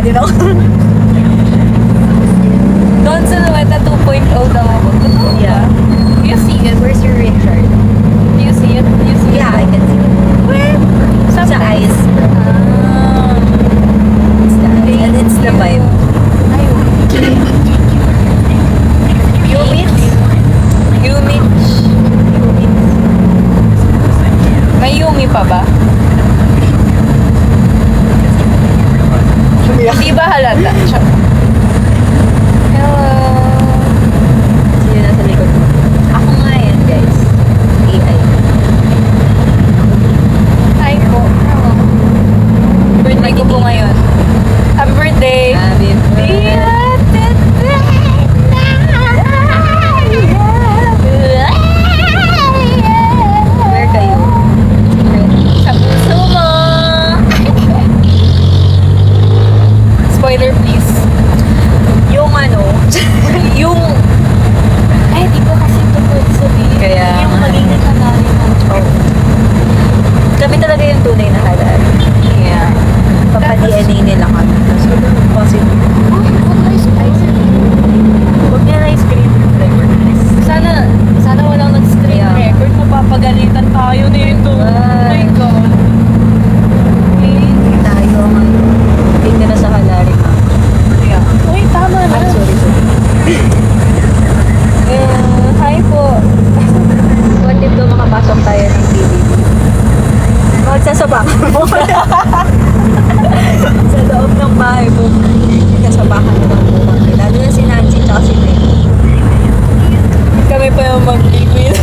din ako. Doon sa Luweta 2.0 daw ako. Totoo ba? Yeah. You see it? Where's your Richard? Do you see it? You see Yeah, I it? can see it. Where? Sa eyes. Ah. It's the eyes. And it's the vibe. Yumit? Yumit. May yumi pa ba? Di ba halata siya? Hello. Sino nasa likod mo? Ako nga yan, guys. AI. Hi po. Hello. Birthday ko po ngayon. Happy birthday! Happy Where kayo? Sa puso mo! Spoiler please. Yung ano, Yung... Ay, di ko kasi ito pwede sabihin. Kaya Yung nga. magiging kanali natin. oh. Kami talaga yung tunay na halal. Yeah. Papa-DNA nila kami. So, positive. Oh, what ice cream? Huwag niya na ice cream flavor. Sana walang nag-stream Yeah. record. Mapapagalitan tayo nito. Oh my Right. God. Okay. Tayo ang tingnan na sa halari ka. Yeah. Uy, tama na. Ah, sorry. Hi po. What if daw makapasok tayo ng PBB? Magsasabakan mo. Sa loob ng bahay mo. Kasabakan mo ng buwan. Lalo na si Nancy tsaka si May. Kami pa yung mag-liquid.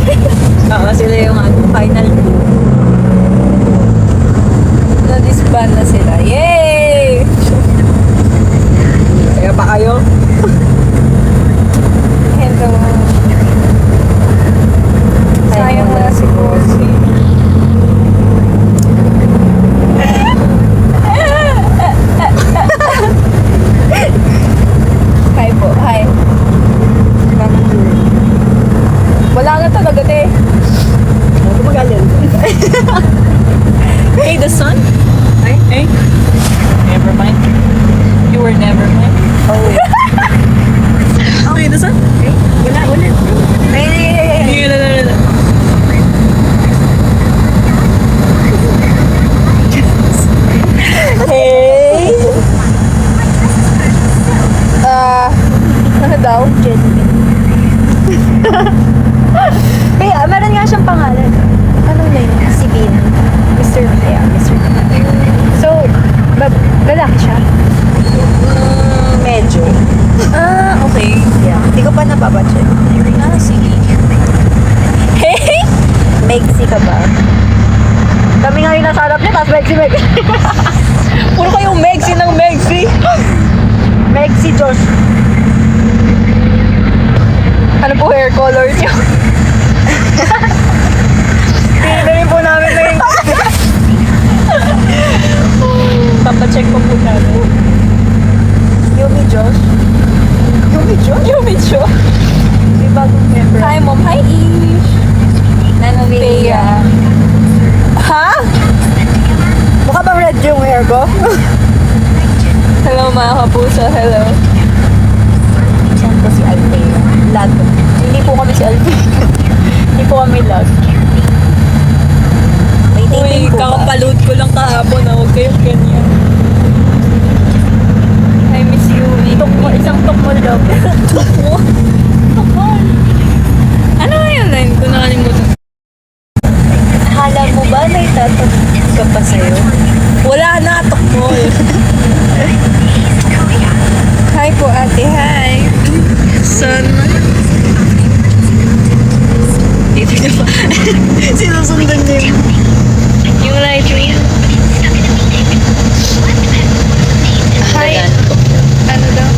Oo, sila yung final two. Na-disband na sila. Yay! Kaya pa kayo? Hello. Sayang na si Bossy. Hi po. Hi. Wala na talaga, te. Huwag magaling. Hey, the sun? Ay? Hey? Never mind. You were never mine. Oh. Hey, the sun? Ay, wala. Ay. No. Hey! Ano daw? Kaya, meron nga siyang pangalan. Anong name? Si Bean. Mr. B. Yeah, Mr. Bean. So, lalaki siya? Medyo. Ah, okay. Yeah. Hindi ko pa napapacheck. Ah, sige. Hey! Megsi ka ba? Kami nga yung nasa harap niya, tapos Megsi. Puro kayong Megsi ng Megsi. Megsi Josh. Ano po hair color niyo? Tingnan po namin na yung... Papacheck ko po namin. Yumi Josh. Yumi Josh? Yumi Cho. May bagong member. Hi, Mom. Hi, Ish. Nanthea. Ha? Mukha bang red yung hair ko? Hello, mga kapuso. Hello. Saan po si Althea? Lag. Hindi po kami si Alvin. Hindi po kami lag. May Uy, dating po ba? kakapaload ko lang kahapon na huwag kayong ganyan. I miss you. Isang tukmol daw. Tukmo? Tukmol? Ano nga yung line ko? Nakalimutan. Akala mo ba may tatag ka pa sa'yo? Wala na, tukmol. Hi po, ate. Hi. Sana. Dito na pa. Sinusundan niya Yung light ring. Hi. Ano daw?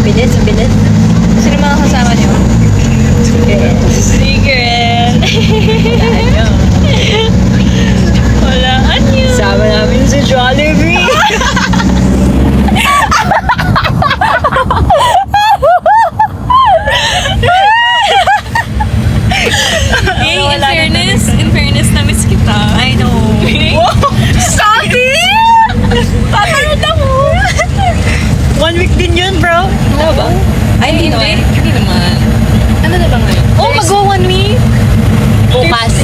Bilis. Sino mga kasama niyo? Secret. Wala anyo. Sama namin si Jollibee. In fairness, na-miss kita. I know. Stop it! Tatanong Hindi. Hindi naman. Ano na ba ngayon? Oh, mag-1 week! Bukas.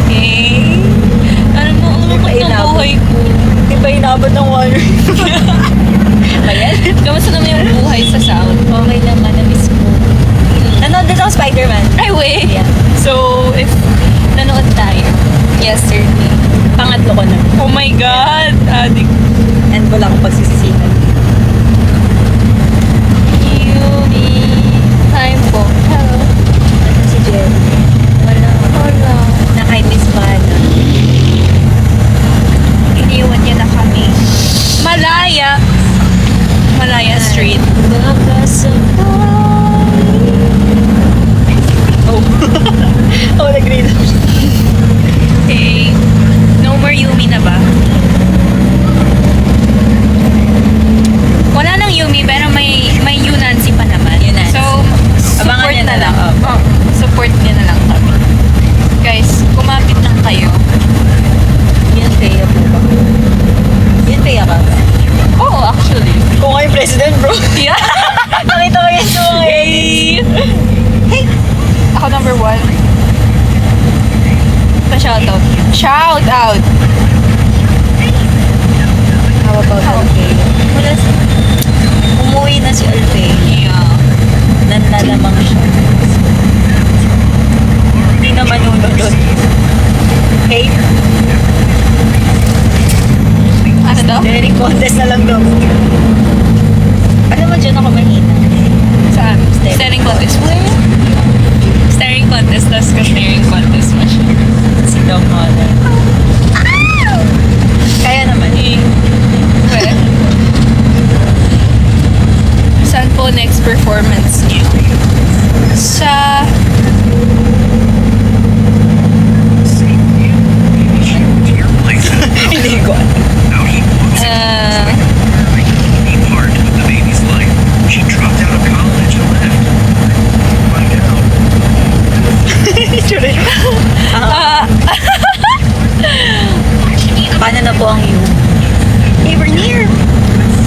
Okay. Alam mo, ang lungkot ng inabot. buhay ko. Di ba inabot ng 1 week? Ayan. Kamusta naman yung buhay sa South? Okay naman, na-miss ko. Nanood din ako Spider-Man. Ay, wait. Yeah. So, if nanood tayo, yesterday. Pangatlo ko na. Oh my God! Adik. And wala akong pagsisisihan. Yumi. Time po. Hello. Ano si Jen? Wala. Hola. Na kay Miss Mana. Iniwan niya na kami. Malaya. Malaya Street. Oh. Oh, nag-read ako siya. Okay. No more Yumi na ba? Wala nang Yumi pero may Yunansi pa naman. Yunansi. So, Abangan support niya na na lang. lang. Oh, support niya na lang kami. Guys, kumapit lang kayo. Yun, Thea po ba? Yun, Thea ka ba? Oo, actually. Kung kayo president, bro. Yeah. Nakita ko yun sa mga Hey! Ako number 1. Pa-shoutout. Shout out! How about Alfeo? Wala si... Umuwi na si Alfeo. Yeah. Nanlalamang siya. Hindi na manunod. Hey, Ano daw? Derek contest na lang daw. Alam mo, dyan ako mahina. Saan? Staring contest. Staring contest, tas ka-staring contest mo siya. Si Dom Holland. Kaya naman. Well, saan po next performance niyo? Sa... Hindi ko. Part of the baby's life. She dropped out of college and left. Find out. Paano na po ang you? Hey, we're near.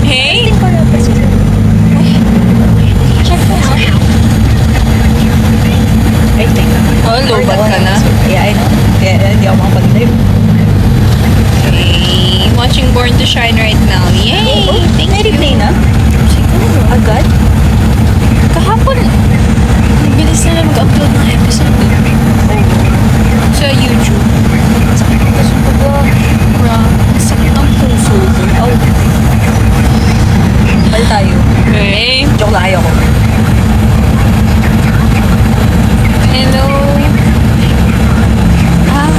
Hey? Check mo. I think. Oh, lobat ka na. Yeah, I know. Kaya hindi ako makapag-live. Okay. Watching Born to Shine right now. Yay! Thank you. Replay na? Siguro. Agad? Kahapon, bilis na lang mag-upload ng episode. Sa YouTube. Sakit ng puso. Oh. Bal tayo. Okay. Joke lang, ayoko. Hello. Ah,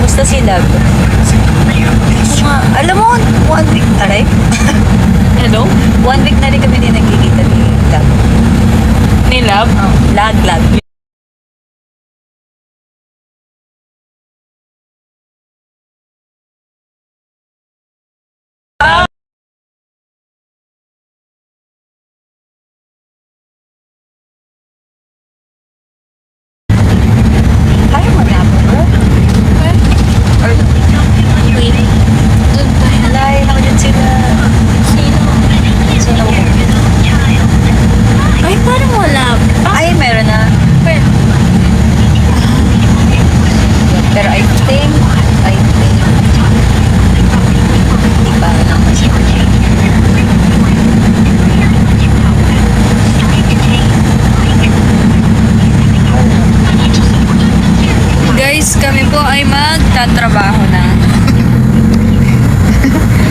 Musta si Lab? Alam mo, 1 week, aray? hello? 1 week na rin kami din nagkikita ni Lab. Ni Love? Lag. Kaya mo na po, bro? Or, Wait. Doon tayo. alay, ako din sila. Sino? Ay, parang wala. Ay, meron na. Pero I think, hindi pa lang kasi. Guys, kami po ay magtatrabaho na.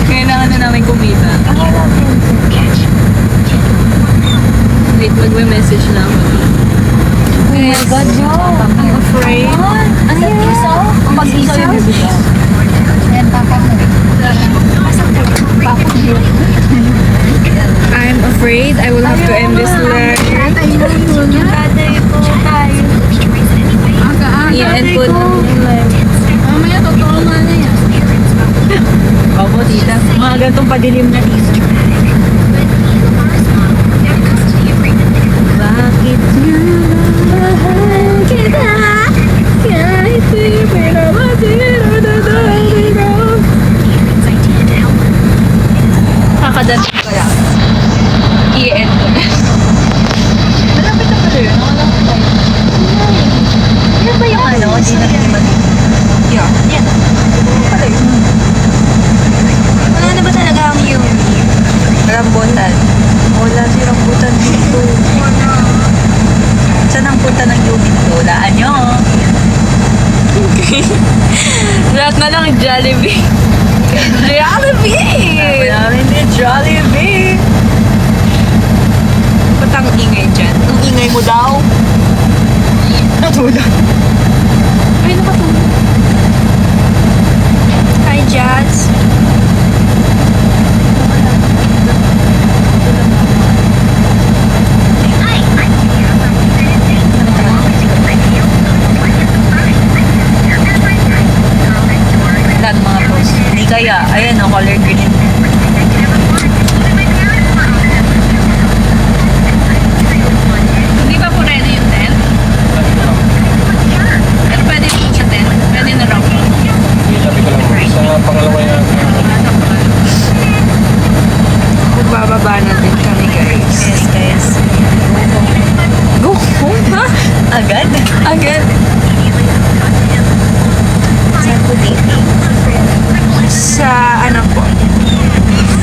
Kailangan na namin kumita. Wait, magme-message na ako. Oh my God, yo. I'm afraid. Ano yung isaw? Mag-isaw yung isaw. Ayan, papa mo. Papa mo. I'm afraid I will have to end this live. Tatay ko tayo. I-end po na yung live. Mamaya, totoo nga na yan. Opo, tita. Mga gantong padilim na tita. Bakit niya mahal kita? Kahit di pinapatira na dahil Kakadating ko lang. i-end ko na. Malapit na pala yun. Wala ko tayo. Yan ba yung ano? Di na Yeah. Yan. Ano pala yun? Wala na ba talaga ang Yumi? Rambutan. Wala si Rambutan dito. Saan ang punta ng Yumi dito? Walaan nyo. Lahat na lang Jollibee. Jollibee! Namin din Jollibee. Ba't ang ingay dyan? Ang ingay mo daw. Natulog. Ay, nakatulog. Hi, Jazz. Lahat mga post. Hindi kaya. Ayan, ang color green. Hindi pa po ready yung tent? Pero pwede po sa tent. Pwede na raw. Sabi ko lang, sa pangalawa yan. Magbababa na din kami, guys. Yes, guys. Go home, ha? Agad? Agad. Saan po dating? Sa ano po?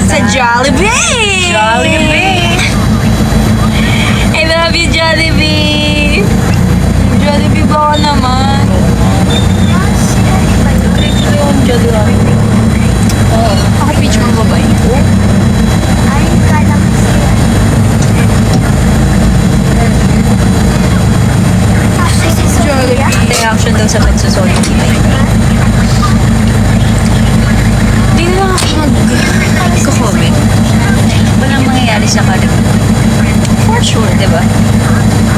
Sa Jollibee! Jollibee! I love you, Jollibee! Jollibee ba ako naman? Yung Jollibee. Oh. Ako pitch mo ba ba yun? Ang reaction daw sa pagsusoli ni Mike. Hindi na lang ako mag-comment. Walang mangyayari sa kalit. For sure, di ba?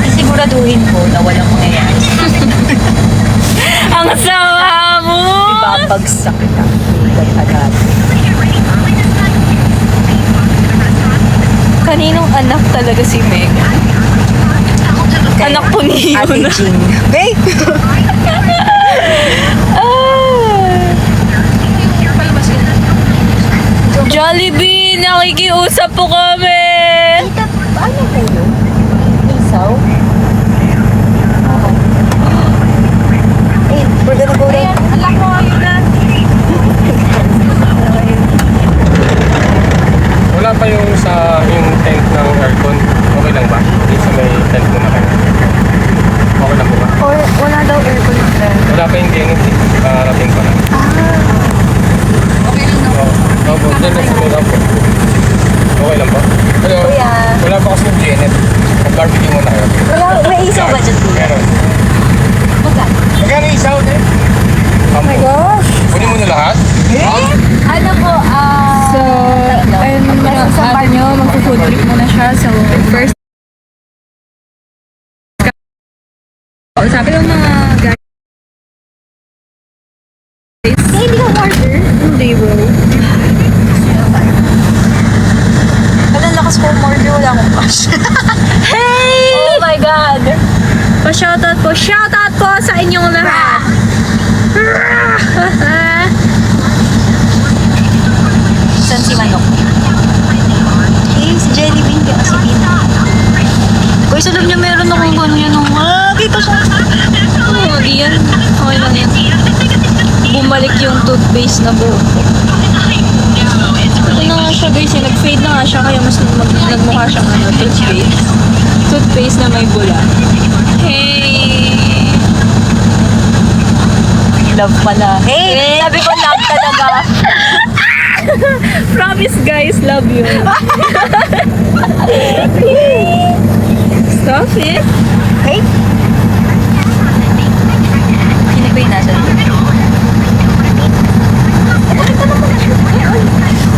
Siguraduhin ko na walang mangyayari. Ang sama mo! Ibabagsak kita. Agad. Kaninong anak talaga si Megan? Anak po ni Ate Yuna. Jing. Babe! Jollibee! Nakikiusap po kami! Ano po yun? Isaw? Hey, we're gonna go there. Alam ko, yun na. Wala pa yung sa yung tent ng aircon. Okay lang ba? Yung sa may tent mo na kayo. Okay lang po ba? Or wala daw aircon yung there. Wala pa yung unit eh. Nakarating pa lang. Okay lang Oo. Opo, dyan lang sa may po. Okay lang po? Pero, Kuya. wala pa kasi yung unit. Mag-barbecue muna kayo. Wala, may isaw ba dyan? Meron. Magkano? Magkano isaw eh? Oh my gosh! Kunin mo na lahat? Ano po, So, ayun na nasasapan nyo, magpo-food trip muna siya. So, first, sabi ng mga guys, hindi ka order. hindi bro. Wala lakas ko order, wala akong cash. Hey! Oh my God! Pa-shoutout po. Shoutout po sa inyong lahat. Saan si Manok? Si Jellybean ka kasi Bina. Guys, alam niyo meron akong ganyan nung dito siya. Oh, di yan. Okay lang yan. Bumalik yung toothpaste na buo. Ito na nga siya guys, nag-fade na nga siya kaya mas nagmukha siyang toothpaste. Toothpaste na may bula. Hey! Love pala. Hey! Sabi ko love talaga. Promise guys, love you. Stop it. Hey! Sino ba yung nasa dito?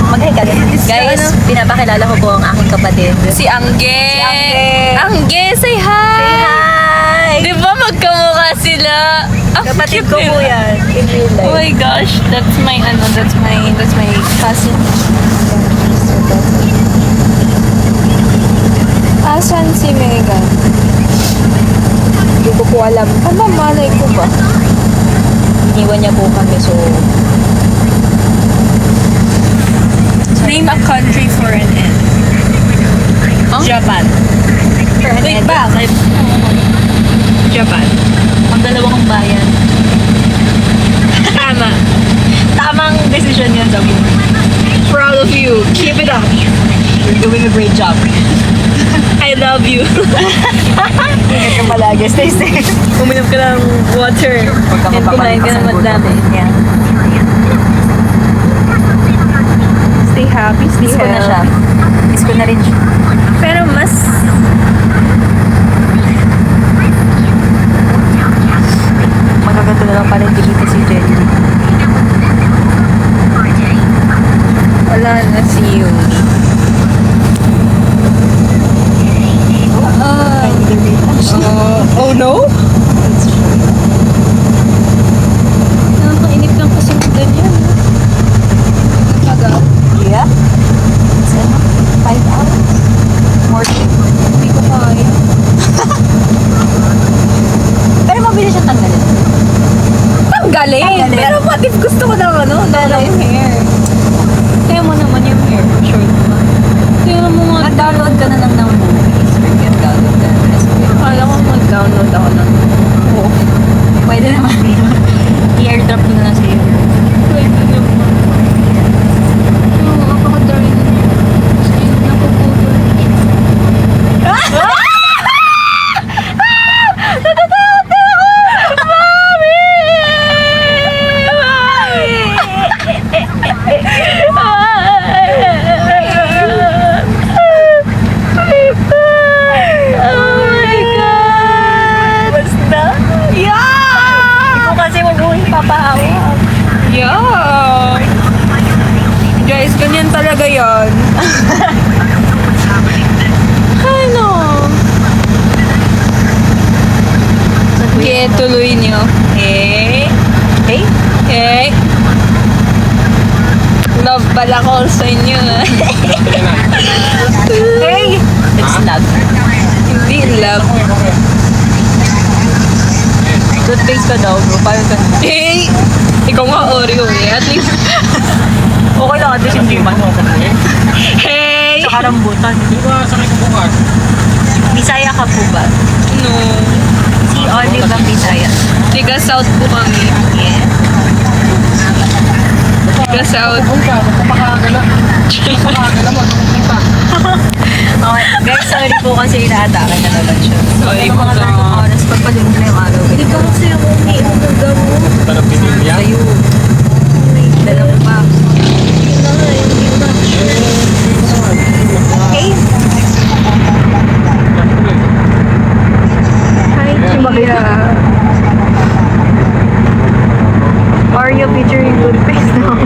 Mag-hi ka guys, pinapakilala ko po ang aking kapatid. Si Angge. Si Angge. Angge, say hi. Say hi! Di ba magkamukha sila? Ang Kapatid cute ko po nila. yan. In real Oh life. my gosh, that's my cousin. Asan si Megan? Hindi ko po alam. Ano, malay ko ba? Iniwan niya po kami, so... Name a country for an end. Japan. Wait, bakit? Japan. Ang dalawang bayan. Tama. Tamang decision yun sa buhay. Proud of you. Keep it up. You're doing a great job. I love you. Ingat ka palagi. Stay safe. Uminom ka ng water. Huwag kang And kumain ka ng madami. Yeah. Stay happy, stay Miss ko na siya. Miss ko na rin siya. Pero mas... Magagato na lang pala dito si Jenny. Wala na si Yumi. Oh no? Nakakainip lang kasi ng ganyan. Tagal. Yeah? It's 5 hours. More than. Hindi ko kaya. Pero mabilis siyang tanggalin. Tanggalin! Tanggalin. Pero what if gusto ko ng ano? Ng hair. Kaya mo naman yung hair. Short naman. Kaya mo nga. Mag-download ka na lang ng movies. Forget download ka na. Akala ko mag-download ako ng... Oo. Pwede naman. I-airdrop mo na lang sa iyo. Pwede naman. Oo, napaka-dry na niya. Napuputol. Yeah! Guys, ganyan talaga yon. Ano? Okay, tuloy niyo. Hey. Hey? Okay. Love pala ko sa inyo. Hey! It's love. Hindi love. Toothpaste ka daw, bro. Paano ka na? Hey! Ikaw nga Oreo eh. At least, Okay lang, at least hindi man. hey! Tsaka rambutan. Di ba sakit ko bukas? Bisaya ka po ba? No. Si Olive ang Bisaya. Tiga South po kami. Yeah. Tiga South. Punta, magpapakagala. Magpapakagala mo, punta. Okay, guys, sorry po kasi inaatake na naman siya. Sorry Mga po, ganitong oras, pagpalimog na yung araw. Hindi ka kasi ako umiinom ng gamot. Talap pinilya. Sa'yo. Dalawa pa. Okay? Hi, Chia. Oreo featuring toothpaste now.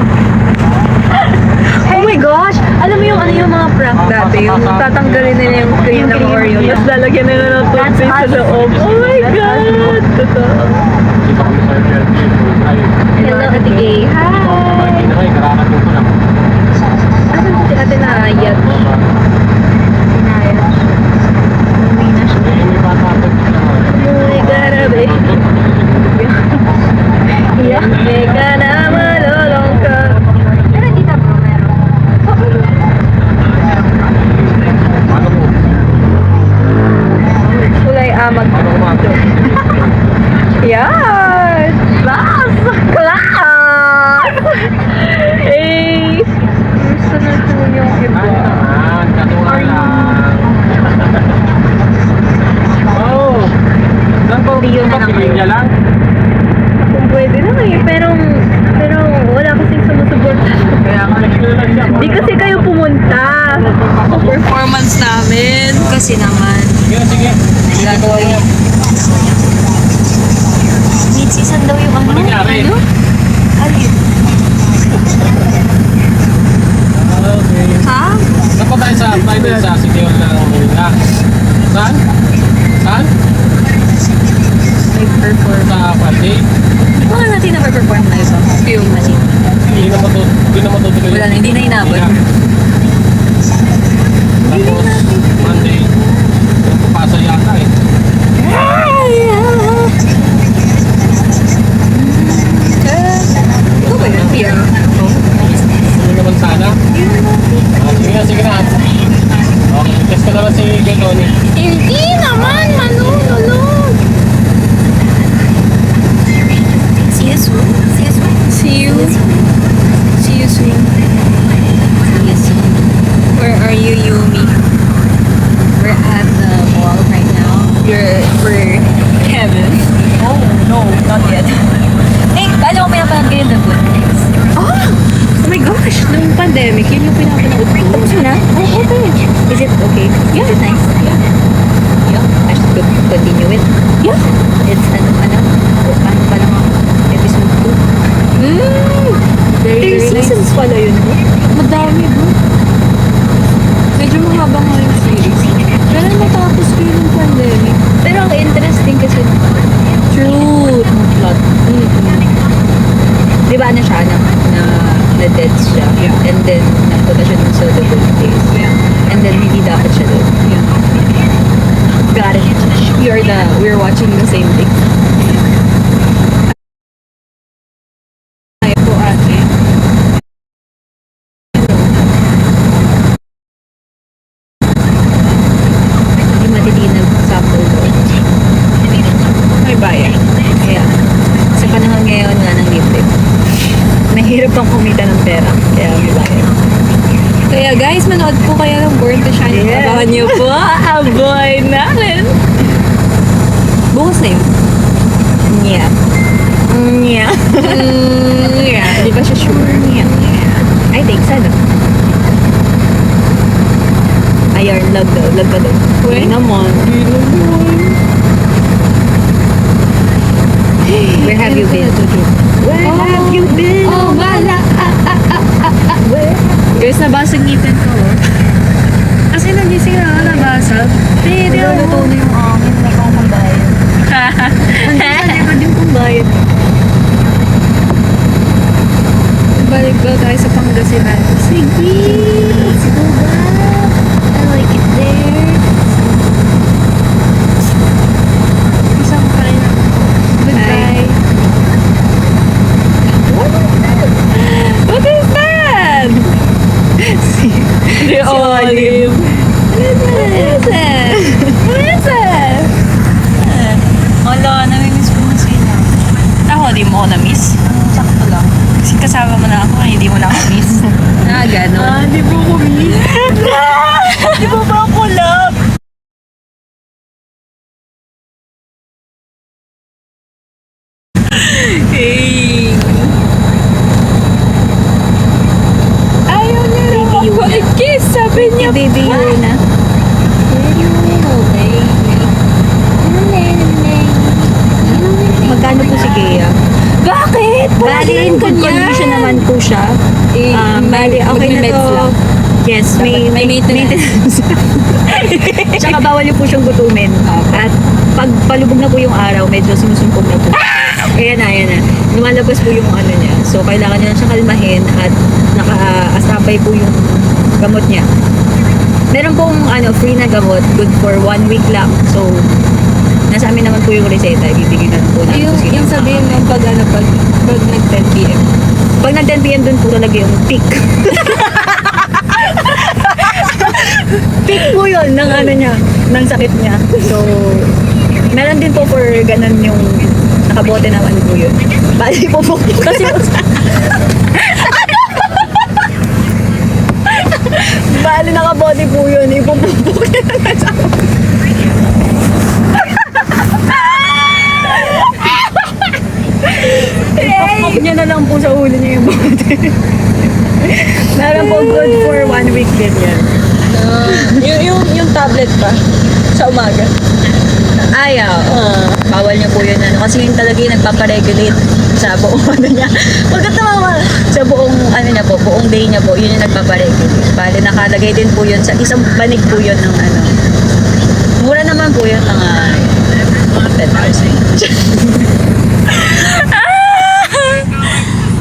Oh my gosh! Alam mo yung ano yung mga prank dati? Yung tatanggalin nila yung cream ng Oreo, tapos lalagyan nila ng toothpaste sa loob. Oh my God! Totoo. Hello, Ate Gay. Hi! Asan si Ate Nayat? Uwi na siya. Umuwi ka na, babe. Hindi ka na malulong ka. Pero dito bro, meron. Kulay amag. Yes! Class! Class! Hey! Gusto na po yung iba. Oh! Saan ba? Rio na lang Pinilya lang? Kung pwede na kayo, pero wala kasing sumusuporta. Kaya nga, Di kasi kayo pumunta sa performance namin. Kasi naman, Sige, sige. gagawin. Mid-season daw yung ano? Ano nangyari? Ano? Alin? Okay. Ha? Saan pa tayo sa Friday sa City Hall ng Manila? Saan? Saan? Live perform. Sa Friday? Baka natin na-perform live ba? Film machine. Hindi na matutuloy. Wala na, hindi na inabot. Tapos, Monday, pupasa yata eh. Ito ba yun? Piano. Hindi naman sana. Sige na, sige na. Test ko naman si Galoni. Hindi naman, manunulog. See you soon. See you soon. See you. See you soon. See you soon. Where are you, Yumi? We're at the mall right now. We're Kevin. Oh, no, not yet. Eh, paano ko pinapanood kayo The Good Place? Oh my gosh, nung pandemic, yun yung pinapanood ko. Tapos mo na? Oh, okay. Is it okay? Yeah. Is it nice? Yeah. I should continue it. Yeah. It's ano pa lang episode 2. Very, very nice. seasons pala yun. Madami bro. Medyo mahaba nga yung series. Pero matapos ko yun ng pandemic. Pero ang interesting kasi True. plot. Di ba ano siya, na-dead siya. Yeah. And then, napunta siya dun sa The Good Place. Yeah. And then, hindi dapat siya dun. Yeah. Got it. We're watching the same thing. Ay po ate. Hindi matitinag sample doon. May bayan. Kaya, sa panahon ngayon nga ng libre, mahirap pang kumita ng pera. Kaya may bayad. Kaya guys, manood po kayo ng Born to Shine. Yes. Abangan niyo po. Aboy namin. Bukas na yun. Yeah. Yeah. Yeah. Di ba siya sure? Yeah. I think sana. Ayun, love daw. Love ka daw. Uy. naman. Where have you been? Where have you been? Oh, wala. Where? Guys, nabasag ngipin ko. Kasi nagising na ako nabasag. Pero, Luto na yung angin. May pang pambayad. Ano yung pambayad? balik daw tayo sa Pangasinan. Sige! Let's go back! I like it there. Isang pa rin ako. Goodbye. What is that? The olive. What is it? What is it? Wala, namimiss ko na sila. Ako, di mo ako na-miss. Sakto lang. Kasi kasama mo na ako, hindi mo na ako miss. Ganon. di mo ko miss. Di ba ba ako love? Hey. Ayaw niya na Baby ako Yuna. i-kiss. Sabi niya, Baby Yuna. Magkano po si Kea? bakit? Bali, in good condition naman po siya. Bali, okay na Mag-meds to. lang. Yes, may maintenance. Tsaka bawal niyo po siyang gutumin. At pag palubog na po yung araw, medyo sinusumpog na po. Ayan na. Lumalabas po yung ano niya. So, kailangan niya lang siyang kalmahin at naka-asapay po yung gamot niya. Meron pong free na gamot, good for 1 week lang. So, nasa amin naman po yung reseta. Ibibigay na po natin. Yung sabihin mo pag nag 10 p.m. Pag nag 10 p.m. dun po talaga yung peak. Peak po yun ng niya, ng sakit niya. So, meron din po for ganun yung nakabote naman po yun. Bali po po. Kasi bali nakabote po yun. Ipupupuk niya na sa ipupuk niya na lang po sa ulo niya yung bote. Meron po good for 1 week din yan. Yung tablet pa sa umaga. Ayaw. Bawal niya po yun. Kasi yun talaga yung nagpaparegulate sa buong niya. Pagkat sa buong niya po, buong day niya po, yun yung nagpaparegulate. Bali, nakalagay din po yun sa isang banig po yun ng Mura naman po yun, mga 10,000.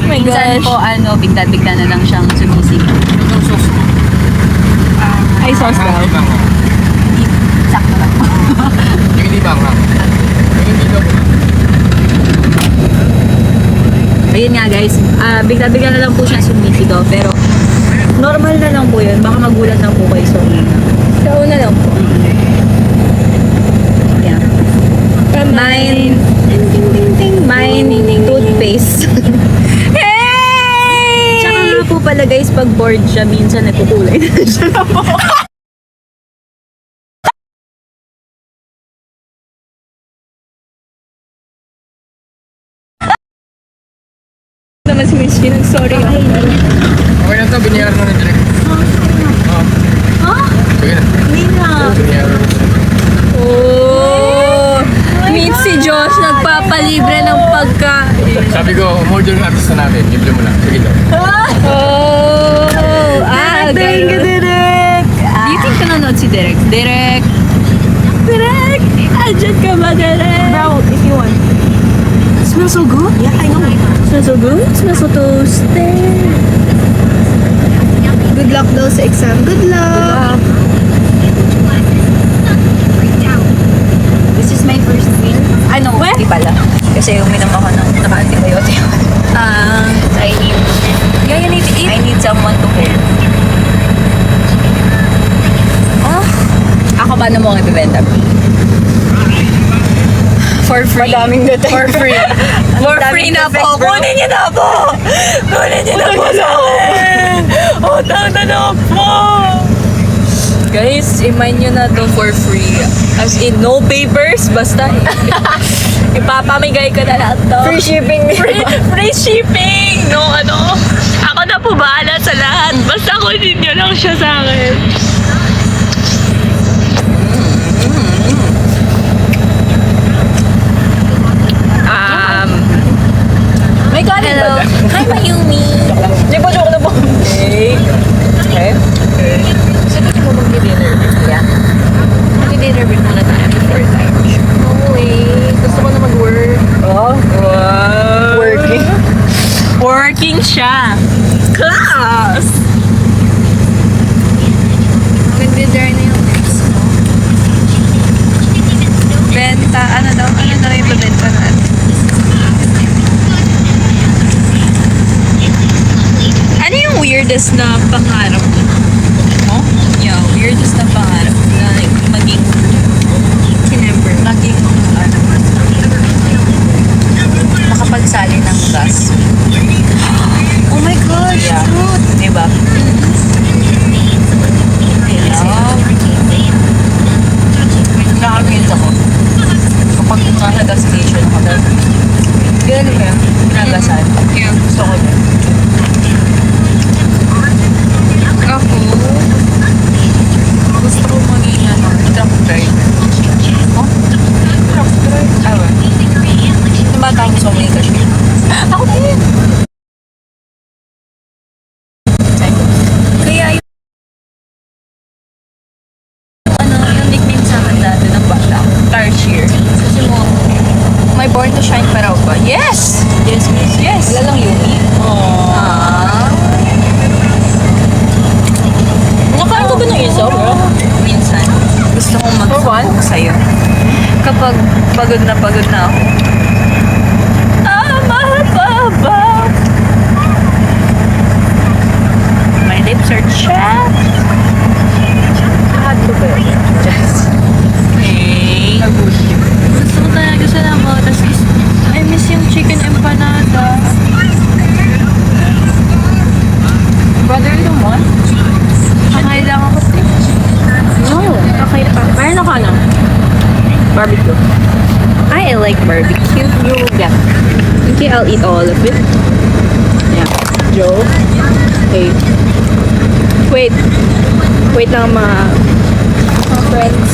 Oh my Minsan gosh. po, bigla-bigla na lang siyang sumisig. Ay, sauce daw. Sakto lang po. Hindi ba nga? Hindi daw. Ayun nga guys, bigla-bigla na lang po siya sumisigaw. Pero normal na lang lang po yun. Baka magulat lang po kayo sa una. Sa una lang po. Yeah. Mine, mine toothpaste. Hey! Tsaka nga po pala guys, pag bored siya, minsan nagkukulay na siya na po. Naman si Miss G, sorry ako. Okay na to, binayaran na direct. Ha? Sige na. Hindi na. Binayaran na. Oh! Meet si Josh, nagpapalibre ng pagkain. Sabi ko, umorder yung artista natin. Libre mo lang. Sige daw. Oh! Thank you, Direk! Do you think nanonood si Direk? Direk! Direk! Andyan ka ba, Direk? Bro, if you want. Smells so good? Yeah, I know. Smells so good? Smells so toasted. Good luck daw sa exam. Good luck! This is my first meal. Ano? Hindi pala. Kasi uminom ako ng naka-antibiotic. So I need... Yeah, you need to eat. I need someone to help. Oh. Ako ba mo ang ibibenta? For free. Madaming detect. For free. For free na po. Kunin niyo na po. Kunin niyo na po sa akin. Utang na po. Guys, i-mine nyo na to for free. As in, no papers. Basta, ipapamigay ko na lang to. Free shipping. Free shipping! No, ano? Ako na po bahala sa lahat. Basta kunin nyo lang siya sa akin. May kanin ba? Hi, Mayumi! Hindi po, joke na po. Okay. Okay. Sabi mo mag-dinner break? Yeah. Mag-dinner break muna tayo before tayo. No way. Gusto ko na mag-work. Oh? Wow. Working? Working siya. Class! Mag-dinner na yung next, no? Benta, ano daw yung pabenta natin? Ano yung weirdest na pangarap mo? Oh? Yeah, weirdest na pangarap na like, maging ano, makapagsali ng gas. Oh my gosh, Yeah. truth! Diba? Nakakagins ako. Kapag nasa gas station ako, yun yun, nagasan. Yeah. Gusto ko yun. Ako, gusto ko maging truck driver. Oh? Truck drive? Ewan. Yung bata gusto ko maging cashier. Ako din. Kaya yung yung nickname sa akin dati ng bata, Tarsier. Kasi mo, may born to shine pa raw ba? Yes! Yes, miss. Yes! Wala lang Yumi. Nakain ko ba ng isa, bro? Minsan, gusto kong mag-phone sa'yo. Kapag pagod na ako. Mahaba. My lips are chapped. Hot to ba yun? Just. Okay. Gusto ko talaga siya lang mo. Tapos, I miss yung chicken empanada. Brother, you don't want? Kakain lang ako. No. Okay pa. Mayroon ako ano? Barbecue. I like barbecue. You will get. Okay, I'll eat all of it. Yeah. Joe. Hey. Wait. Wait lang mga friends.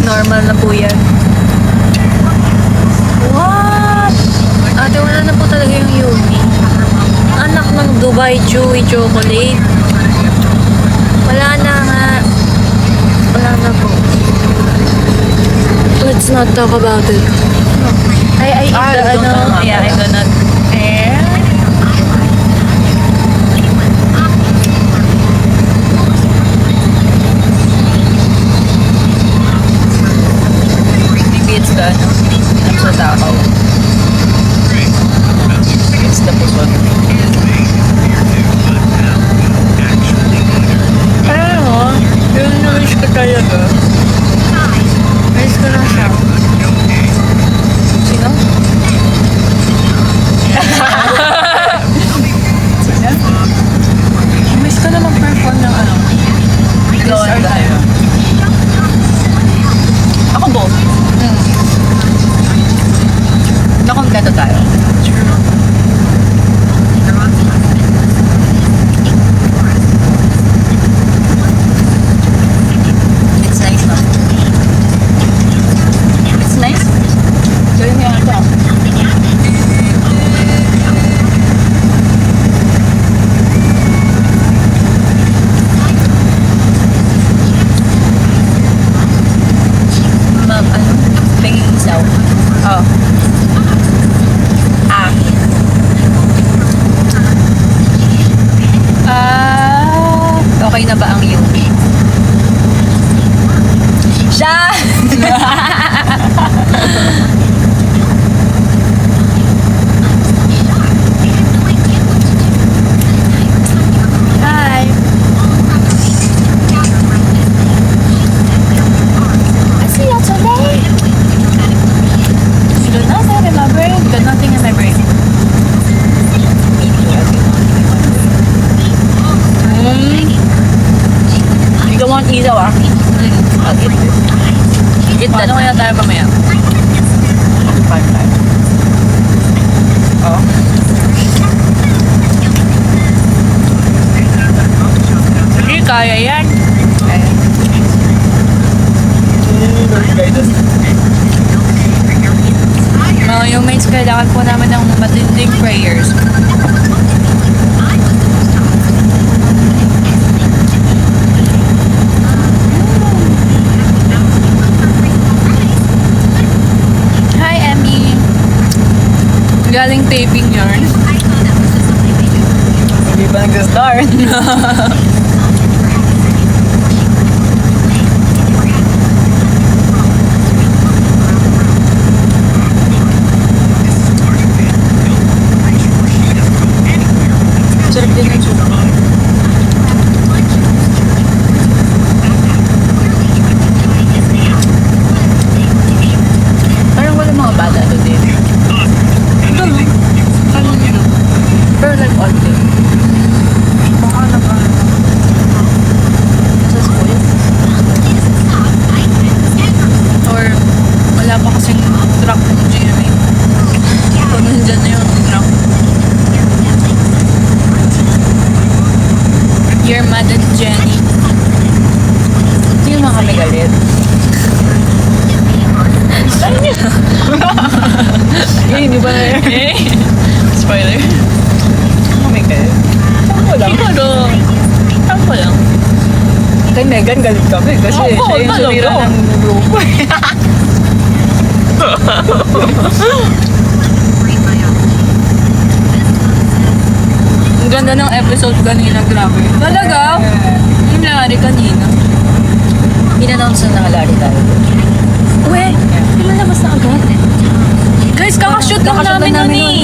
Normal na po yan. What? Ate, wala na po talaga yung Yumi. Anak ng Dubai Chewy Chocolate. Wala na nga. Wala na po. Let's not talk about it. I eat the ano. Yeah, I do not. Maybe it's sa ano? Sa Takaw. It's the Pusod. Ano? Yun na-wish ko talaga. Wish ko na siya. Sino? Wish ko na mag-perform ng ano. This or tayo. Ako both. Nakompleto tayo. It's nice, no? It's nice? Gawin nga ito. Ma'am, ano? Penging isaw. Oh. Okay na ba ang Yumi? Siya! Hi! I see you today! You got nothing in my brain? You got nothing in my brain. You don't want isaw ah? Okay. Eat that. Paano kaya tayo mamaya? Fine time. Oh. Hindi kaya yan. Mga yung mates, kailangan po namin ng matinding prayers. Hi, Emmy. Galing taping yarn. Hindi pa nag-start. Sarap din ang suka. Parang wala mga bata doon din. Ito no? Ano nyo? Pero like only. Baka na ba? Sa school? Or wala pa kasing truck ng GMA. Kung nandyan na yung truck. You're mad at Jenny. Hindi naman kami galit. Saan niya? Hindi ba na yan? Spoiler. Kami galit. Tampo lang. Tampo lang. Kay Megan galit kami kasi siya yung sumira ng grupo. Ang ganda ng episode kanina, grabe. Talaga? Yung nangyari kanina. In-announce na nakalari tayo. Uwe, lumalabas na agad. Guys, kakashoot lang namin nun eh.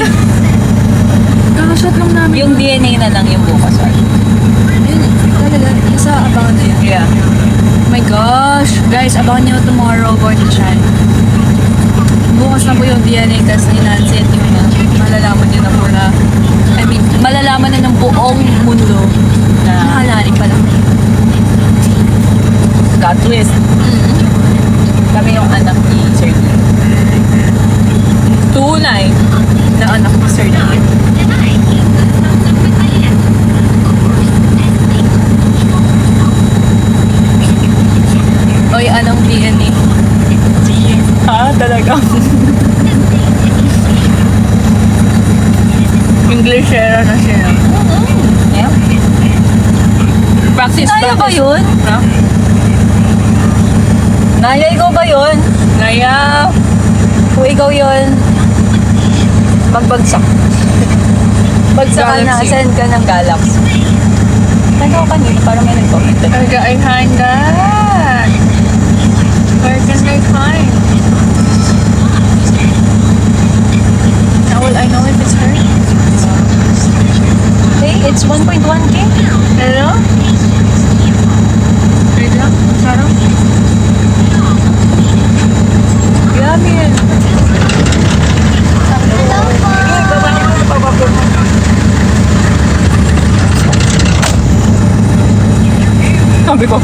Kakashoot lang namin. Yung DNA na lang yung bukas. Yun, talaga. Nasa abangan na yun. Yeah. Oh my gosh. Guys, abangan nyo tomorrow, Born to Shine. Bukas na po yung DNA test ni Nancy at yun na. Malalaman nyo na po na malalaman na ng buong mundo na nakalari pa lang. God twist. Kami yung anak ni Sir D. Tunay na anak ni Sir D. Oy, anong DNA? Ha? Talaga? Englishera na siya. Yeah. Practice. Naya ba yun? Ha? Naya, ikaw ba yun? Naya. Kung ikaw yun, magbagsak. Bagsak ka na, send ka ng Galaxy. Nagawa kanina, parang may nag-comment. Ay, handa. Where can they find? It's 1.1K. Hello? Wait lang. Sarap. Yummy yan. Sabi ko.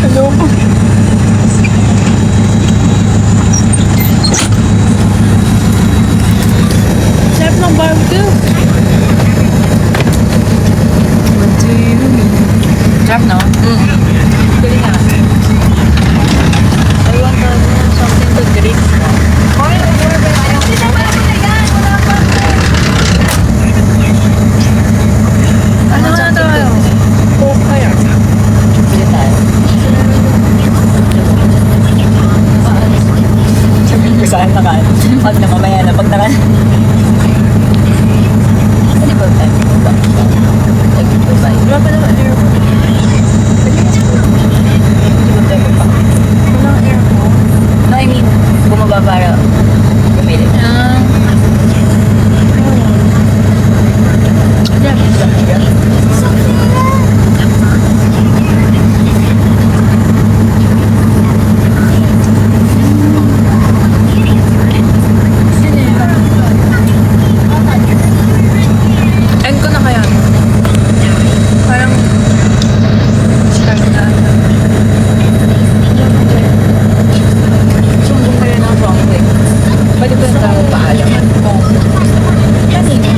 Hello po. Sarap ng barbecue. What do you mean? Sarap, no? Pili na. I want something to drink. Ano na tayo? Coke kaya? Pili tayo. Sabihin ko saan nakaan. Pag na mamaya na, pag nakaan. Ano ba tayo? Wala pa naman aircon. Walang aircon? No, I mean, bumaba para bumili. End ko na kaya? Parang start na. Sumbong kayo ng wrong way. Pwede ko yung tao paalaman kung kanina.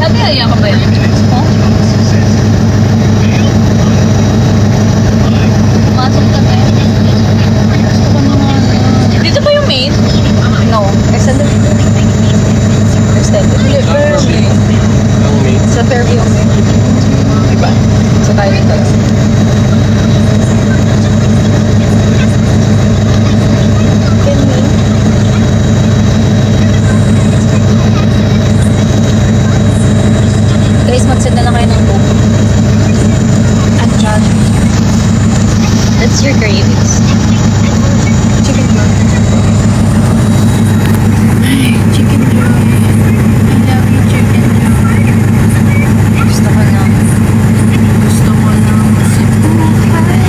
Dati ayaw ka ba yan? Huh? Pumasok ka ba yan? Gusto ko naman. Dito ba yung main? No. Extended. Extended. Pero main. Ang main. Sa Fairview yung main. Diba? Sa tayo dito. Guys, mag-set na lang kayo ng Coke. At John. That's your cravings. Chicken joy. Ay, chicken joy. I love you, chicken joy. Gusto ko lang. Gusto ko lang si buhay.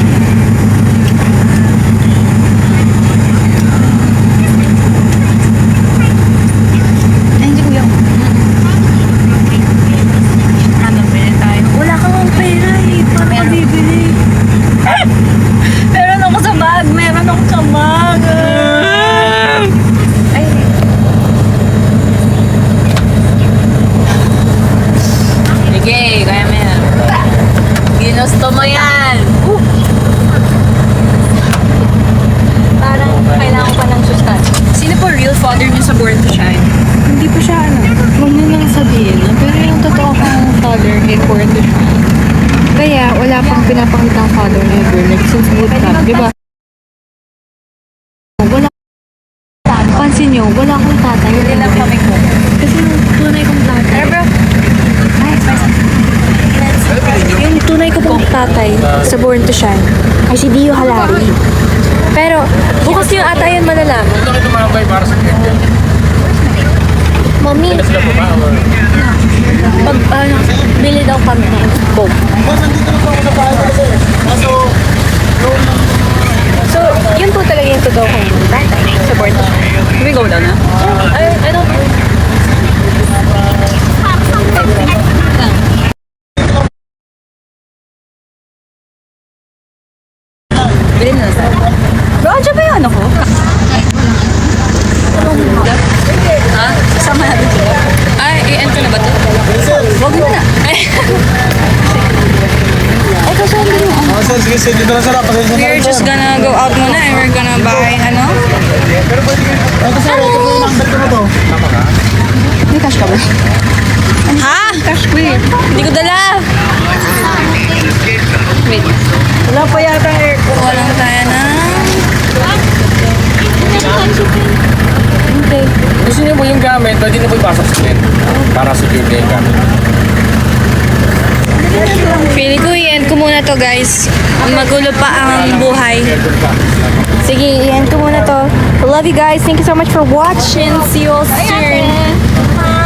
Ay, hindi ko yung... Ano, pwede tayo? Wala kang pera eh. Paano ka bibili? Meron ako sa bag. Meron ako sa bag. Ay. Sige, kaya mo yan. Ginusto mo yan. Parang kailangan pa ng sustansya. Sino po real father niyo sa Born to Shine? Hindi pa siya huwag na lang sabihin. Pero yung totoo kong father in Born to Shine. Kaya wala pang pinapakitang father ever. Like since bootcamp, di ba? Wala. Pansin nyo, wala akong tatay. Hindi lang kami ko. Kasi yung tunay kong tatay. Yung tunay ko pong tatay sa Born to Shine ay si Dio Halari. Pero bukas yung ata yun malalaman. Ito kayo tumambay para sa kanya. Mami, Sila po ba? Or... pag bili daw kami ng Coke. So, yun po talaga yung totoo kong tatay sa Born to Shine. Can we go down na? I don't know. Bilhin na sa. Bro, dyan ba yung ano ko? Ha? Sama natin sila. Ay, i-end ko na ba ito? Huwag mo na. Ay, kasama mo. Sige, sige, dito na sarap. We're just gonna go out muna and we're gonna buy, ano? May cash ka ba? Ha? Cash ko eh. Hindi ko dala. Wait. Wala pa yata aircon. Walang tayo na. pwede na po ipasok sa tent para secure na yung gamit. Feeling ko i-end ko muna to guys. Magulo pa ang buhay. Sige, i-end ko muna to. Love you guys. Thank you so much for watching. See you all soon.